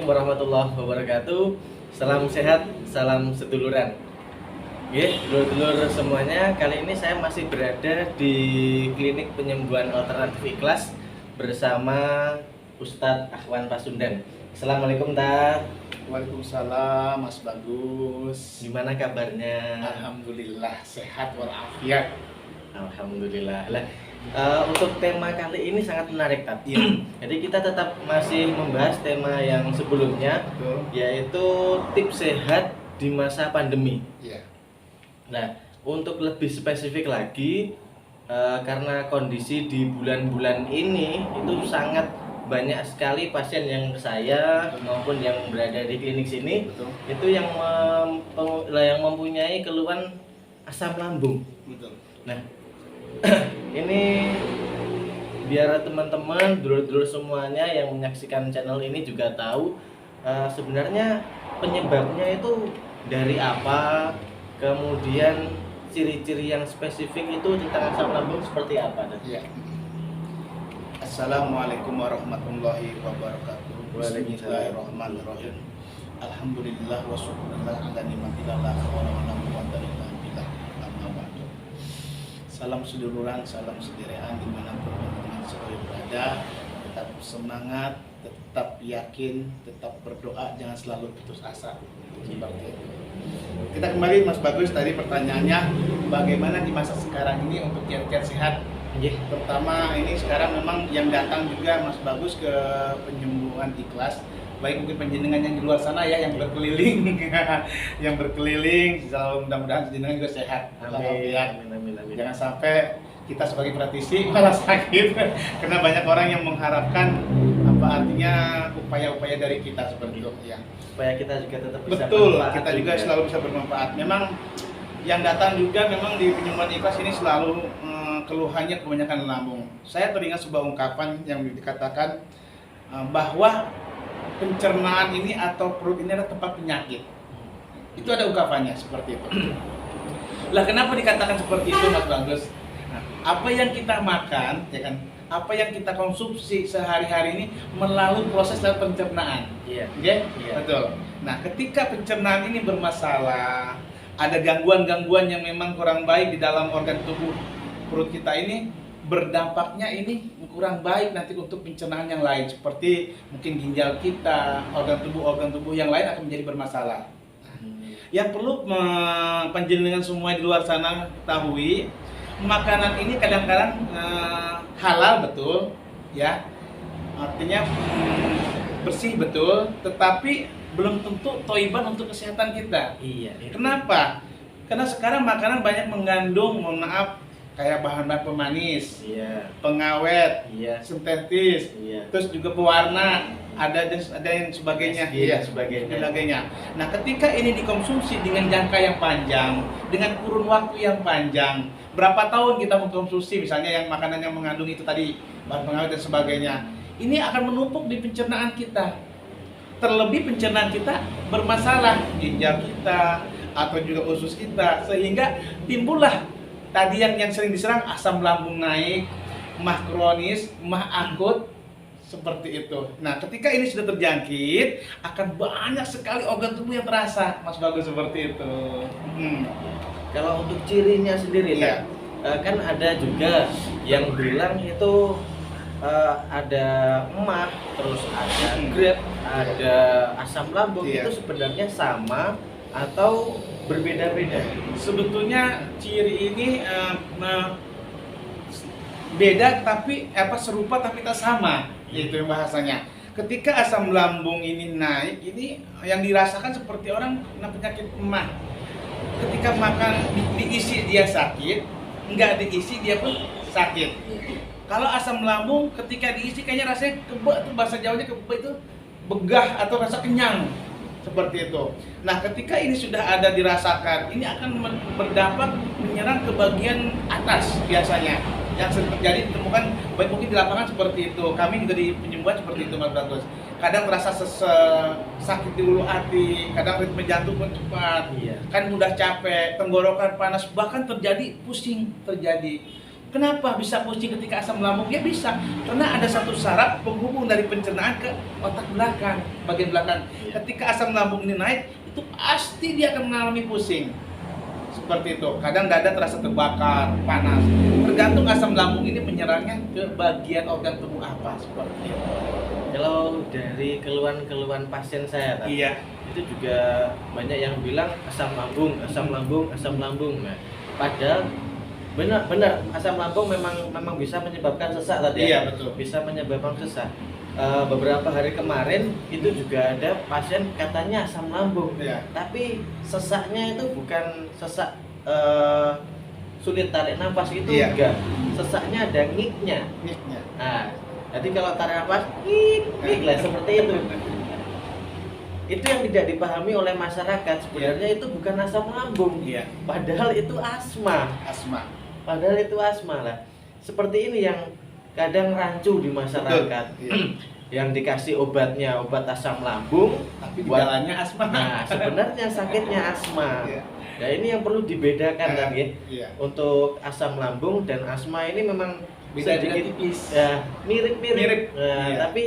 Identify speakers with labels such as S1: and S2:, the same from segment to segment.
S1: warahmatullahi wabarakatuh. Salam sehat, salam seduluran. Dulur-dulur semuanya, kali ini saya masih berada di klinik penyembuhan alternatif ikhlas bersama Ustadz Akhwan Pasundan. Assalamualaikum, Tad.
S2: Waalaikumsalam, Mas Bagus.
S1: Gimana kabarnya?
S2: Alhamdulillah sehat walafiat.
S1: Alhamdulillah. Untuk tema kali ini sangat menarik, Tad. Jadi kita tetap masih membahas tema yang sebelumnya,
S2: Betul.
S1: yaitu tips sehat di masa pandemi.
S2: Iya.
S1: Nah, untuk lebih spesifik lagi, karena kondisi di bulan-bulan ini itu sangat banyak sekali pasien yang ke saya maupun yang berada di klinik sini,
S2: Betul.
S1: itu yang mempunyai keluhan asam lambung.
S2: Betul.
S1: Nah, ini biar teman-teman, dulur-dulur semuanya yang menyaksikan channel ini juga tahu sebenarnya penyebabnya itu dari apa, kemudian ciri-ciri yang spesifik itu tentang asam lambung seperti apa.
S2: Iya. Assalamualaikum warahmatullahi wabarakatuh. Bismillahirrahmanirrahim. Alhamdulillah wa syukurillah ala nikmatillah la haula wala quwwata illa billah. Amma ba'du. Salam seduluran, salam sederean dimanapun teman-teman sekalian berada. Tetap semangat, tetap yakin, tetap berdoa, jangan selalu putus asa. Seperti itu. Kita kembali, Mas Bagus, tadi pertanyaannya bagaimana di masa sekarang ini untuk kiat-kiat sehat. Pertama, ini sekarang memang yang datang juga, Mas Bagus, ke penyembuhan ikhlas, baik mungkin penjenengan yang di luar sana ya, yang berkeliling yang berkeliling, selalu mudah-mudahan penjenengan juga sehat.
S1: Amin.
S2: Jangan sampai kita sebagai praktisi malah sakit karena banyak orang yang mengharapkan apa artinya upaya-upaya dari kita seperti itu ya.
S1: Supaya kita juga tetap bisa
S2: Betul,
S1: bermanfaat
S2: kita juga selalu bisa bermanfaat. Memang yang datang juga memang di penyembuhan ikhlas ini selalu keluhannya kebanyakan lambung. Saya teringat sebuah ungkapan yang dikatakan bahwa pencernaan ini atau perut ini adalah tempat penyakit. Itu ada ungkapannya seperti itu. Lah kenapa dikatakan seperti itu, Mas Bagus? Nah, apa yang kita makan, ya kan? Apa yang kita konsumsi sehari-hari ini melalui proses dan pencernaan.
S1: Iya.
S2: Iya?
S1: Iya.
S2: Betul. Nah, ketika pencernaan ini bermasalah, ada gangguan-gangguan yang memang kurang baik di dalam organ tubuh perut kita ini, berdampaknya ini kurang baik nanti untuk pencernaan yang lain, seperti mungkin ginjal kita, organ tubuh yang lain akan menjadi bermasalah. Yang perlu panjenengan semua di luar sana ketahui, makanan ini kadang-kadang halal betul, ya, artinya bersih betul, tetapi belum tentu toiban untuk kesehatan kita.
S1: Iya.
S2: Kenapa? Karena sekarang makanan banyak mengandung, mohon maaf, kayak bahan-bahan pemanis,
S1: Iya.
S2: pengawet,
S1: Iya.
S2: sintetis,
S1: Iya.
S2: terus juga pewarna, ada yang sebagainya,
S1: Iya, sebagainya.
S2: Nah, ketika ini dikonsumsi dengan jangka yang panjang, dengan kurun waktu yang panjang, berapa tahun kita mengkonsumsi, misalnya yang makanan yang mengandung itu tadi, bahan pengawet dan sebagainya, ini akan menumpuk di pencernaan kita. Terlebih pencernaan kita bermasalah, ginjal kita atau juga usus kita, sehingga timbullah tadi yang sering diserang, asam lambung naik, mah kronis, mah akut, seperti itu. Nah, ketika ini sudah terjangkit, akan banyak sekali organ tubuh yang terasa, Mas Bagus, seperti itu.
S1: Kalau untuk cirinya sendiri,
S2: Iya.
S1: kan ada juga yang bilang itu ada emah, terus ada GERD, ada asam lambung.
S2: Iya.
S1: Itu sebenarnya sama atau berbeda-beda?
S2: Sebetulnya ciri ini beda tapi serupa tapi tak sama, yaitu bahasanya. Ketika asam lambung ini naik, ini yang dirasakan seperti orang kena penyakit emah. Ketika makan diisi dia sakit, enggak diisi dia pun sakit. Kalau asam lambung ketika diisi kayaknya rasanya kebek, itu bahasa Jawanya kebek itu begah atau rasa kenyang. Seperti itu. Nah, ketika ini sudah ada dirasakan, ini akan berdampak menyerang ke bagian atas biasanya. Yang sering terjadi ditemukan baik mungkin di lapangan seperti itu. Kami juga di penyembuhan seperti itu, Mas Bagus. Kadang terasa sakit di ulu hati, kadang ritme jantung pun cepat,
S1: Iya.
S2: kan mudah capek, tenggorokan panas, bahkan terjadi pusing terjadi. Kenapa bisa pusing ketika asam lambung? Ya bisa, karena ada satu saraf penghubung dari pencernaan ke otak belakang, bagian belakang. Ketika asam lambung ini naik, itu pasti dia akan mengalami pusing. Seperti itu. Kadang dada terasa terbakar, panas. Tergantung asam lambung ini menyerangnya ke bagian organ tubuh apa, seperti itu.
S1: Kalau dari keluhan-keluhan pasien saya tadi,
S2: Iya.
S1: itu juga banyak yang bilang asam lambung, asam lambung, asam lambung. Nah, padahal benar asam lambung memang bisa menyebabkan sesak tadi ya.
S2: Iya, betul.
S1: Bisa menyebabkan sesak. Beberapa hari kemarin itu juga ada pasien katanya asam lambung,
S2: Iya.
S1: tapi sesaknya itu bukan sesak sulit tarik nafas itu
S2: Iya.
S1: enggak. Sesaknya ada ngiknya.
S2: Niknya.
S1: Nah, jadi kalau tarik nafas, ngik lah seperti itu. Itu yang tidak dipahami oleh masyarakat. Sebenarnya itu bukan asam lambung,
S2: Iya.
S1: padahal itu asma.
S2: Asma.
S1: Padahal itu asma lah. Seperti ini yang kadang rancu di masyarakat.
S2: Betul. Iya.
S1: Yang dikasih obatnya obat asam lambung,
S2: Tapi
S1: buat-
S2: gejalanya asma.
S1: nah sebenarnya sakitnya asma.
S2: Iya.
S1: Nah ini yang perlu dibedakan kan ya.
S2: Iya.
S1: Untuk asam lambung dan asma ini memang
S2: Beda
S1: sedikit
S2: tipis.
S1: ya mirip-mirip.
S2: Mirip.
S1: Nah,
S2: Iya.
S1: tapi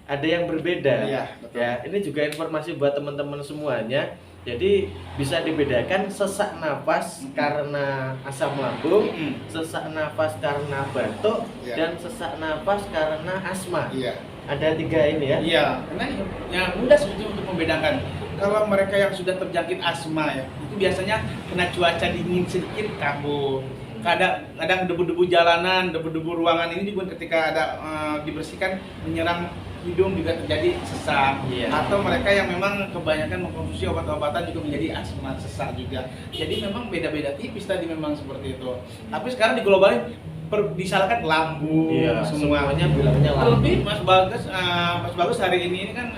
S1: ada yang berbeda.
S2: Iya, betul.
S1: Ya, ini juga informasi buat teman-teman semuanya. Jadi bisa dibedakan sesak nafas karena asam lambung, sesak nafas karena batuk,
S2: Iya.
S1: dan sesak nafas karena asma.
S2: Iya.
S1: Ada 3 ini ya.
S2: Iya, karena yang mudah sebetulnya untuk membedakan. Kalau mereka yang sudah terjangkit asma ya, itu biasanya kena cuaca dingin sedikit kabur. Kadang debu-debu jalanan, debu-debu ruangan ini juga ketika ada dibersihkan menyerang hidung juga terjadi sesak.
S1: Iya.
S2: Atau mereka yang memang kebanyakan mengkonsumsi obat-obatan juga menjadi asma, sesak juga. Jadi memang beda-beda tipis tadi memang seperti itu. Tapi sekarang diglobalin disalahkan lambung
S1: Iya,
S2: semua.
S1: semuanya bilangnya lambung.
S2: Terlebih Mas Bagus hari ini kan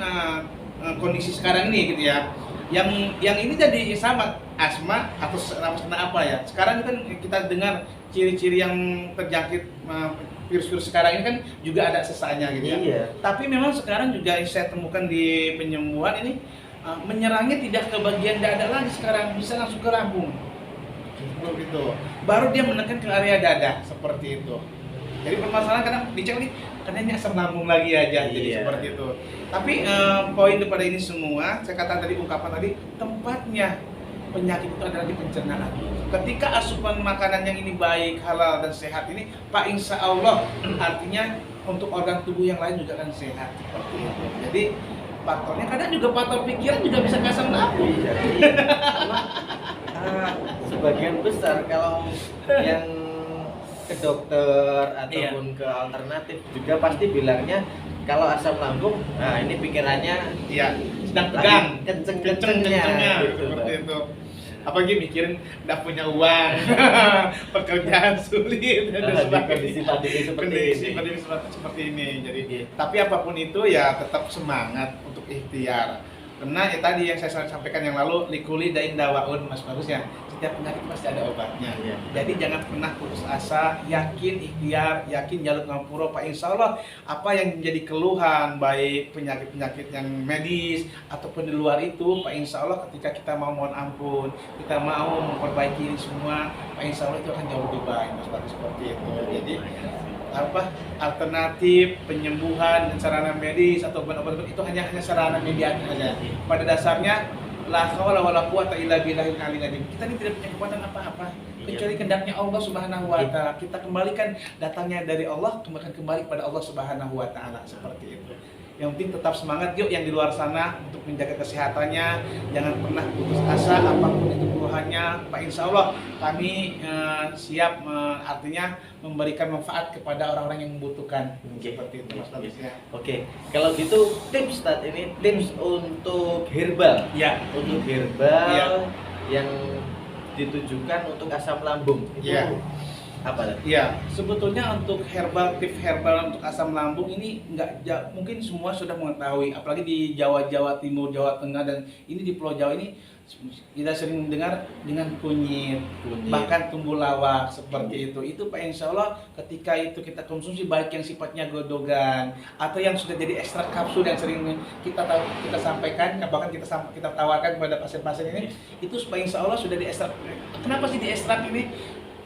S2: kondisi sekarang ini gitu ya. Yang ini jadi sama asma atau nafas kena apa ya. Sekarang kan kita dengar ciri-ciri yang terjangkit virus-virus sekarang ini kan juga ada sesaknya gitu ya.
S1: Iya.
S2: Tapi memang sekarang juga saya temukan di penyembuhan ini menyerangnya tidak ke bagian dada lagi sekarang, bisa langsung ke lambung. Seperti itu. Baru dia menekan ke area dada seperti itu. Jadi permasalahan kadang dicek nih, karena ini asam lambung lagi aja, jadi
S1: Iya.
S2: seperti itu. Tapi poin daripada ini semua, saya katakan tadi ungkapan tadi, tempatnya penyakit itu adalah di pencernaan. Ketika asupan makanan yang ini baik, halal dan sehat ini, Pak insya Allah artinya untuk organ tubuh yang lain juga akan sehat seperti itu. Jadi faktornya kadang juga faktor pikiran juga bisa ke asam lambung.
S1: Iya. Karena, sebagian besar kalau yang ke dokter ataupun ke alternatif juga pasti bilangnya kalau asam lambung, nah ini pikirannya
S2: Iya, sedang
S1: lagi
S2: tegang,
S1: kenceng-kencengnya gitu,
S2: seperti
S1: Pak.
S2: itu. Apalagi mikirin nggak punya uang, pekerjaan sulit dan
S1: Di
S2: sebagainya.
S1: kondisi pandemi seperti ini.
S2: Kondisi seperti ini. Jadi,
S1: Iya.
S2: tapi apapun itu ya tetap semangat untuk ikhtiar. Karena ya tadi yang saya sampaikan yang lalu, likuli dain dawaun, Mas Bagus ya. Setiap penyakit pasti ada obatnya.
S1: Iya.
S2: Jadi jangan pernah putus asa, yakin ikhtiar, yakin jaluk ngapura. Pak insya Allah apa yang menjadi keluhan baik penyakit-penyakit yang medis ataupun di luar itu, Pak insya Allah ketika kita mau mohon ampun, kita mau memperbaiki ini semua, Pak insya Allah itu akan jauh lebih baik, Mas Bagus, seperti itu. Jadi alternatif penyembuhan dan sarana medis atau obat-obat itu hanya sarana mediatif saja. Pada dasarnya la haula wala quwata illa billahil aliyil azim. Kita ini tidak punya kekuatan apa-apa kecuali kehendaknya Allah Subhanahu wa taala. Kita kembalikan datangnya dari Allah, kembali kepada Allah Subhanahu wa taala, seperti itu. Yang penting tetap semangat yuk yang di luar sana untuk menjaga kesehatannya, jangan pernah putus asa apapun itu keluhannya. Pak insya Allah kami siap artinya memberikan manfaat kepada orang-orang yang membutuhkan. Seperti itu Mas Bagus ya.
S1: Oke, kalau gitu tips saat ini tips untuk herbal.
S2: Ya.
S1: Untuk herbal
S2: Iya.
S1: yang ditujukan untuk asam lambung. Itu
S2: Iya.
S1: apa tadi?
S2: Ya, sebetulnya untuk tips herbal untuk asam lambung ini mungkin semua sudah mengetahui, apalagi di Jawa Timur, Jawa Tengah, dan ini di Pulau Jawa ini kita sering dengar dengan kunyit, bahkan tumbuh lawak seperti itu. Itu Pak insya Allah ketika itu kita konsumsi baik yang sifatnya godogan atau yang sudah jadi ekstrak kapsul yang sering kita sampaikan, bahkan kita tawarkan kepada pasien-pasien ini, itu Pak insya Allah sudah diekstrak. Kenapa sih diekstrak ini?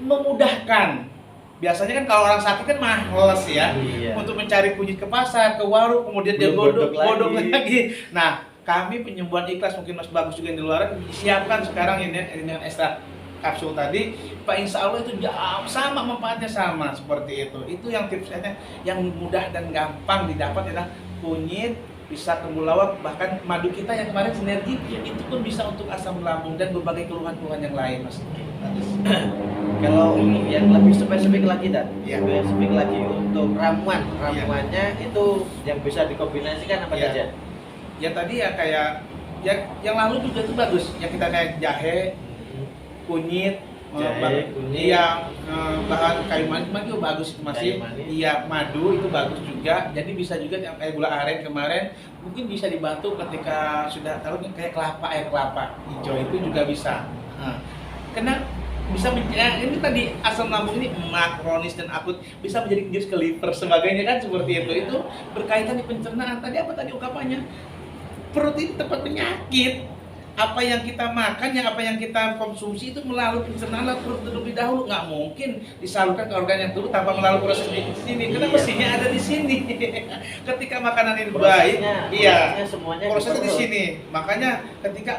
S2: memudahkan. Biasanya kan kalau orang sakit kan males ya,
S1: Iya.
S2: untuk mencari kunyit ke pasar, ke warung, kemudian dia
S1: Belum
S2: godok
S1: lagi.
S2: lagi. Nah, kami penyembuhan ikhlas, mungkin Mas Bagus juga yang di luar disiapkan sekarang ini dengan ekstrak kapsul tadi, Pak, insya Allah itu sama manfaatnya, sama seperti itu. Itu yang tipsnya yang mudah dan gampang didapat adalah kunyit, bisa temulawak, bahkan madu kita yang kemarin sinergi itu pun bisa untuk asam lambung dan berbagai keluhan-keluhan yang lain, Mas.
S1: Kalau untuk yang lebih spesifik lagi, Dan,
S2: Iya.
S1: spesifik lagi untuk ramuannya itu yang bisa dikombinasikan apa
S2: Iya.
S1: saja?
S2: Ya tadi ya kayak yang lalu juga itu bagus, yang kita kayak jahe, kunyit,
S1: Jahe, kunyit.
S2: iya, bahan kayu manis juga bagus itu masih.
S1: Kayu manis.
S2: Iya, madu itu bagus juga. Jadi bisa juga yang kayak gula aren kemarin mungkin bisa dibantu ketika sudah tahu kayak air kelapa hijau itu juga bisa. Nah, karena bisa ini tadi asam lambung ini kronis dan akut bisa menjadi jus ke liver sebagainya kan seperti itu berkaitan di pencernaan. Tadi apa tadi ungkapannya, perut ini tempat penyakit. Apa yang kita makan, apa yang kita konsumsi itu melalui pencernaan perut terlebih dahulu, nggak mungkin disalurkan ke organ yang turun tanpa melalui proses di sini. Karena
S1: Iya.
S2: mesinnya ada di sini. Ketika makanan ini baik,
S1: Prosesnya semuanya
S2: prosesnya di
S1: perut.
S2: sini. Makanya ketika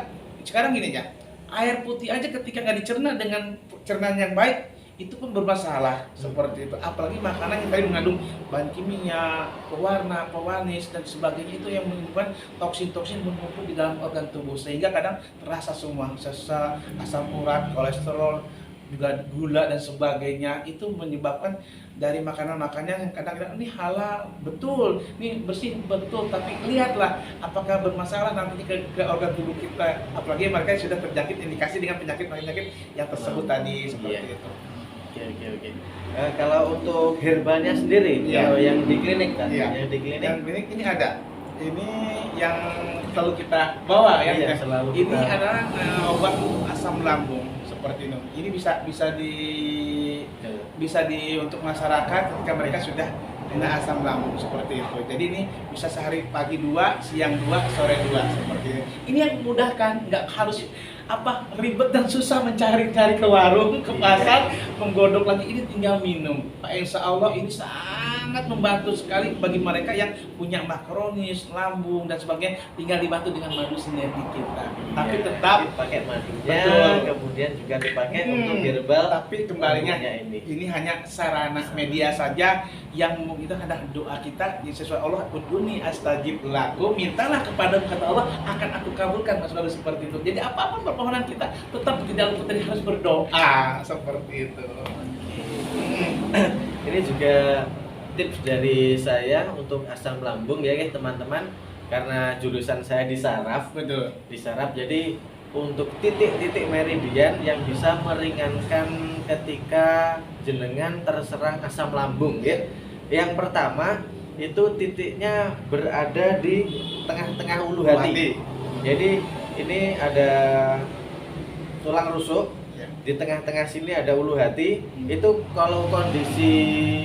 S2: sekarang gini ya, air putih aja ketika nggak dicerna dengan cernaan yang baik itu pun bermasalah seperti itu. Apalagi makanan yang tadi mengandung bahan kimia, pewarna, pewanis dan sebagainya, itu yang menyebabkan toksin-toksin menumpuk di dalam organ tubuh sehingga kadang terasa semua sesak, asam urat, kolesterol, juga gula dan sebagainya. Itu menyebabkan dari makanan-makanan yang kadang-kadang ini halal betul, ini bersih betul, tapi lihatlah apakah bermasalah nanti ke organ tubuh kita, apalagi mereka yang sudah terjangkit indikasi dengan penyakit-penyakit yang tersebut tadi seperti
S1: Iya.
S2: itu.
S1: Oke. Kalau untuk herbalnya sendiri,
S2: Iya.
S1: kalau yang di klinik, kan?
S2: Iya.
S1: Yang di klinik,
S2: Yang ini ada, ini yang selalu kita bawa ya.
S1: Iya, selalu
S2: Ini
S1: kita-
S2: adalah obat asam lambung seperti itu. Ini bisa di untuk masyarakat ketika mereka sudah kena asam lambung seperti itu. Jadi ini bisa sehari pagi 2, siang 2, sore 2 seperti ini. Ini yang memudahkan, nggak harus ribet dan susah mencari-cari ke warung, ke pasar, menggodok lagi. Ini tinggal minum. Pak, insya Allah ini sangat membantu sekali bagi mereka yang punya makronis, lambung dan sebagainya. Tinggal dibantu dengan madu sinergi kita. Tapi
S1: Iya,
S2: tetap
S1: dipakai madunya,
S2: Betul.
S1: kemudian juga dipakai untuk herbal.
S2: tapi kembalinya
S1: lambungnya
S2: ini hanya sarana media saja yang kita kadang doa kita yang sesuai Allah, udhuni astajib lakum, mintalah kepada kata Allah akan aku kabulkan, Mas Bagus, seperti itu. Jadi apapun permohonan kita tetap di dalam kita harus berdoa seperti itu.
S1: Ini juga tips dari saya untuk asam lambung ya teman-teman, karena jurusan saya di saraf.
S2: Betul.
S1: Di saraf, jadi untuk titik-titik meridian yang bisa meringankan ketika jenengan terserang asam lambung ya. Yang pertama itu titiknya berada di tengah-tengah ulu hati. Jadi ini ada tulang rusuk,
S2: Ya.
S1: di tengah-tengah sini ada ulu hati. Itu kalau kondisi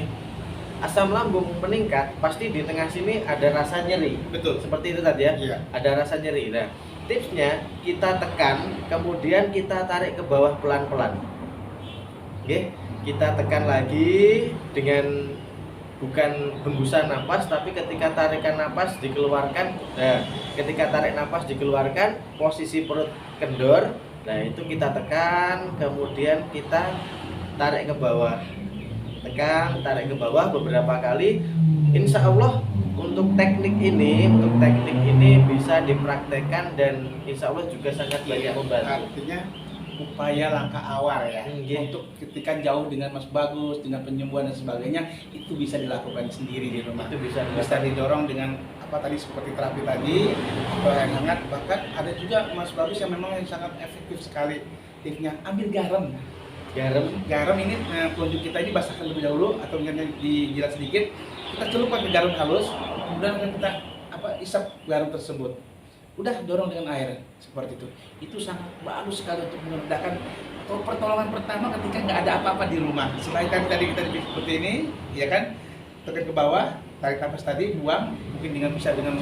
S1: asam lambung meningkat, pasti di tengah sini ada rasa nyeri.
S2: Betul.
S1: Seperti itu tadi ya.
S2: Iya.
S1: Ada rasa nyeri. Nah, tipsnya kita tekan, kemudian kita tarik ke bawah pelan-pelan. Oke, kita tekan lagi dengan bukan hembusan napas, tapi ketika tarikan napas dikeluarkan. Nah, ketika tarik napas dikeluarkan, posisi perut kendor. Nah, itu kita tekan, kemudian kita tarik ke bawah. Tekan, tarik ke bawah beberapa kali. Insya Allah untuk teknik ini bisa dipraktekkan dan insya Allah juga sangat banyak membantu.
S2: Artinya upaya langkah awal ya,
S1: Iya.
S2: untuk ketika jauh dengan Mas Bagus, dengan penyembuhan dan sebagainya, itu bisa dilakukan sendiri di rumah.
S1: Itu bisa
S2: Didorong dengan apa tadi, seperti terapi tadi, atau yang hangat. Bahkan ada juga Mas Bagus yang memang yang sangat efektif sekali tipsnya, ambil garam. Garam ini telunjuk kita ini basahkan terlebih dahulu atau mungkin dijilat sedikit, kita celupkan ke garam halus, kemudian akan kita isap garam tersebut. Udah dorong dengan air seperti itu sangat bagus sekali untuk meredakan atau pertolongan pertama ketika nggak ada apa-apa di rumah. Selain tadi kita seperti ini, ya kan, tekan ke bawah, tarik nafas tadi, buang, mungkin bisa dengan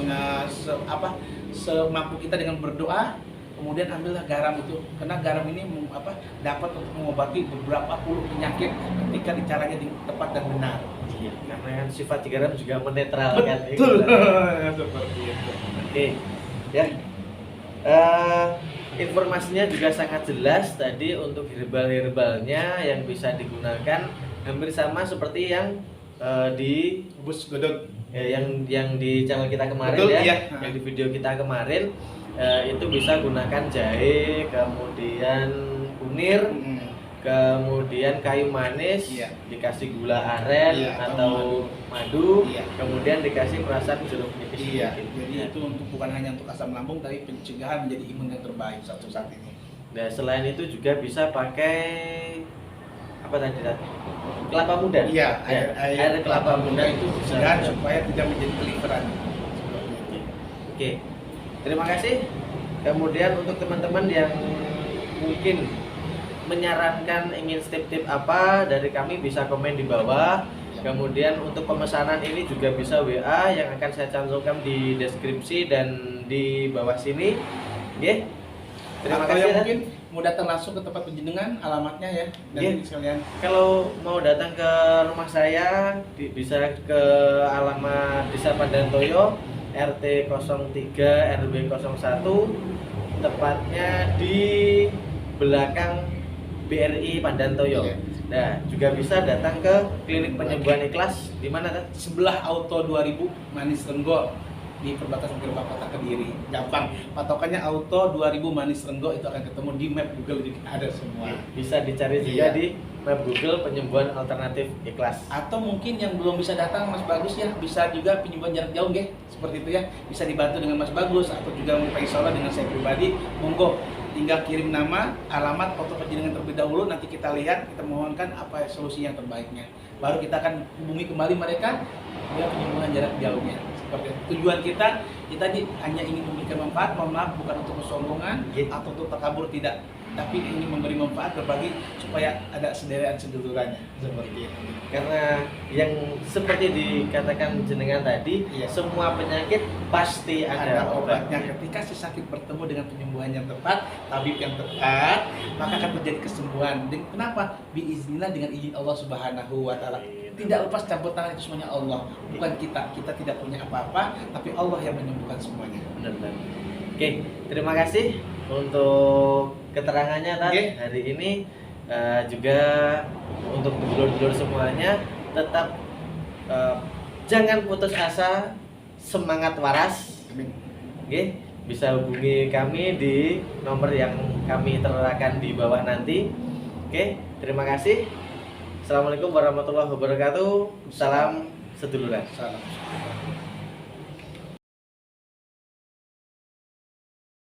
S2: semampu kita dengan berdoa, Kemudian ambillah garam itu, karena garam ini dapat untuk mengobati beberapa puluh penyakit ketika caranya tepat dan benar.
S1: Iya, karena kan sifat garam juga menetralkan.
S2: Betul.
S1: Gitu.
S2: Seperti itu.
S1: Oke, ya. Informasinya juga sangat jelas tadi untuk herbal-herbalnya yang bisa digunakan hampir sama seperti yang di
S2: Bus godot.
S1: yang di channel kita kemarin.
S2: Betul,
S1: ya,
S2: iya.
S1: yang di video kita kemarin itu bisa gunakan jahe, kemudian kunir, kemudian kayu manis,
S2: Iya.
S1: dikasih gula aren
S2: Iya,
S1: atau madu,
S2: Iya.
S1: kemudian dikasih perasan jeruk nipis.
S2: Iya,
S1: sedikit.
S2: jadi
S1: Ya.
S2: itu bukan hanya untuk asam lambung, tapi pencegahan menjadi imun yang terbaik satu saat ini.
S1: Nah, selain itu juga bisa pakai apa tadi? Kelapa muda.
S2: Iya,
S1: Ya,
S2: air kelapa muda itu
S1: bisa.
S2: pencegahan supaya tidak menjadi keliveran. Seperti itu.
S1: Oke, terima kasih. Kemudian untuk teman-teman yang mungkin menyarankan ingin tip-tip apa dari kami bisa komen di bawah. Kemudian untuk pemesanan ini juga bisa WA yang akan saya cantumkan di deskripsi dan di bawah sini. Oke. Terima
S2: Atau
S1: kasih.
S2: yang
S1: Dan
S2: mungkin mau datang langsung ke tempat penjenengan, alamatnya ya,
S1: Iya.
S2: dan sekalian.
S1: kalau mau datang ke rumah saya bisa ke alamat Desa Padantoyo RT 03 RW 01, tepatnya di belakang BRI Padantoyo.
S2: Iya.
S1: Nah, juga bisa datang ke klinik penyembuhan ikhlas di mana kan?
S2: Sebelah Auto 2000 Manis Renggo di perbatasan Gerbang Kota Kediri. Gampang. Patokannya Auto 2000 Manis Renggo, itu akan ketemu di map Google, jadi ada semua.
S1: Bisa dicari juga
S2: Iya.
S1: di map Google penyembuhan alternatif ikhlas.
S2: Atau mungkin yang belum bisa datang Mas Bagus ya, bisa juga penyembuhan jarak jauh nggih. Seperti itu ya. Bisa dibantu dengan Mas Bagus atau juga mau Pak Isola dengan saya pribadi. Monggo tinggal kirim nama, alamat, foto penjenengan terlebih dahulu, nanti kita lihat, kita mohonkan apa solusi yang terbaiknya. Baru kita akan hubungi kembali mereka dengan penyembuhan jarak jauhnya. Seperti itu. Tujuan kita hanya ingin memberikan manfaat, mohon maaf bukan untuk kesombongan atau untuk takabur, tidak, tapi ingin memberi manfaat, berbagi supaya ada sedulurannya. Seperti itu.
S1: Karena yang seperti dikatakan jenengan tadi,
S2: Iya.
S1: semua penyakit pasti
S2: Ada
S1: ada
S2: obatnya.
S1: obatnya.
S2: Ketika si sakit bertemu dengan penyembuhan yang tepat, tabib yang tepat, maka akan terjadi kesembuhan. Dan kenapa? Biiznillah, dengan izin Allah Subhanahu wa taala. Tidak lepas campur tangan, itu semuanya Allah, bukan kita. Kita tidak punya apa-apa, tapi Allah yang menyembuhkan semuanya.
S1: Benar-benar. Oke, terima kasih untuk keterangannya Tat.
S2: Oke.
S1: Hari ini juga untuk dulur-dulur semuanya tetap jangan putus asa, semangat waras.
S2: Amin.
S1: Oke, bisa hubungi kami di nomor yang kami terakan di bawah nanti. Oke, terima kasih. Assalamualaikum warahmatullahi wabarakatuh. Salam seduluran.
S2: Salam.